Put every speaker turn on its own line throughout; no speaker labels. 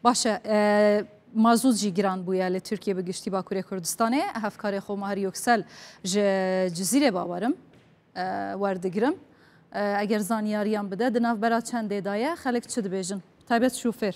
باشه مازوت جی گران بویا ل ترکیه بگشتی باکوری کردستانه هفکار خو مهر یکسل جزیره باورم وردگرم اگر زانیاریان بده دناف برا چند دایه خلق چه بیجن تایبت شوفر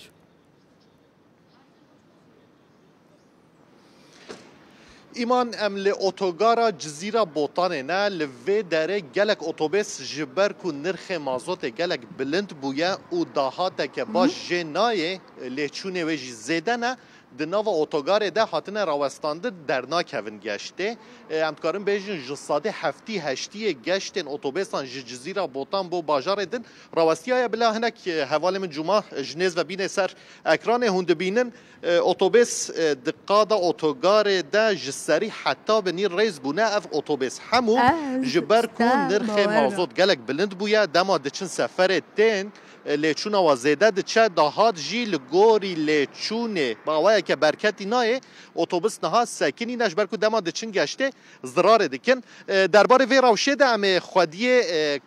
ایمان ام ل اتوگارا جزیره بوتانه نه لوی داره گلک اتوبیس جبر کو نرخ مازوت گلک بلند بویا او دهاته که باش جنای لچونه و زیده نه دناو اتوگار ده هاتنه راوستانده در ناکوین گشته امتکارم بیجن جساده هفتی هشتی گشتن اتوبیسان جزیره بوتان بو باجار دن راوستی های بلا هنک حوال من جمعه جنیز و بین سر اکران هند بینن اتوبیس دقاده اتوگار ده جسری حتی بنی ریز بونه اف اتوبیس همو جبر کن نرخ مازوت گلک بلند بویا دما دچن سفر تین لیچونه و زیده دچه دهات جیل گوری لیچونه باویا که برکتی نایه اتوبیس نها سکنی نش برکو دما دچن گشته ضرار دکن درباره وی روشه ده ام خودی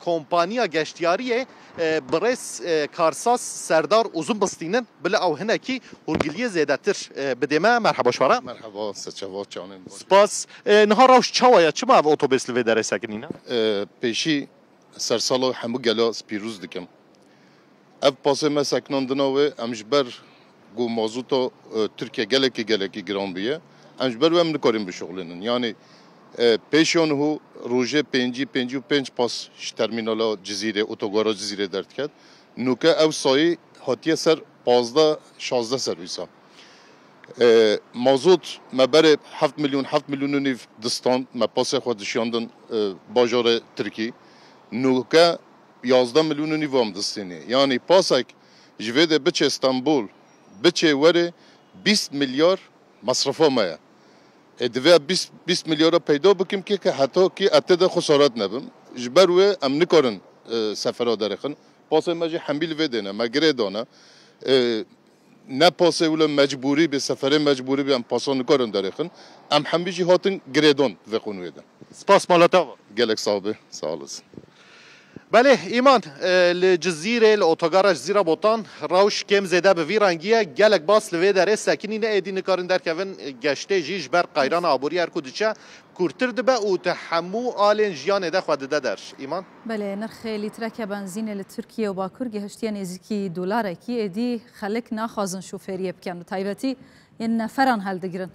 کمپانیا گشتیاریه برس کارساز سردار uzun بستینن بلا او هنا کی هرگلیه زیده تر بدمه مرحبا شوارا
مرحبا سچوا چانن
سپاس نها روش چاوایا چما او اتوبیس لوی داره سکنینا
پیشی سرسالو همو گلا سپیروز دکم اف پاسه ما سکنان دناوه امجبر گو مازوتو ترکیه گلکی گران بیه امجبر و ام نکاریم بشغلنن یعنی پیشون هو روزه پنجی و پنج پاس ترمینالا جزیره اتوگارا جزیره درد کرد نوکه او سایی هاتیه سر 15-16 سرویسا مازوت ما بره 7 میلیون و نیف دستان ما پاس خودشیاندن باجار ترکی نوکه 11 میلیون و نیف هم دستینه یعنی پاسک جویده بچه استانبول بچه وره 20 میلیار مصرفا مایه دوی 20 میلیارد پیدا بکیم که حتی که اتده خسارت نبیم جبروه ام نکارن سفرها درخن پاسه مجی حمیل ویده نه مگره دانه نه پاسه ولی مجبوری به سفره مجبوری به ام پاسه نکارن درخن ام حمیجی هاتن گریدون وقونوه ده
سپاس مالتا
گلک صاحبه سالس
بله ایمان لجزیره الاتوگار جزیره بوتان روش کم زده به ویرانگیه گلک باس لوی داره سکنی نه ادی نکارن در کون گشته جیش بر قایران آبوری هر کدچه کورتر دبه او تحمو آلین جیان ده خود ده در ایمان
بله نرخ لیترک بنزین لترکیه و باکور گهشتی نزدیکی دلار کی ادی خلک ناخوازن شوفریه بکن تایبتی یه نفران هل دگرن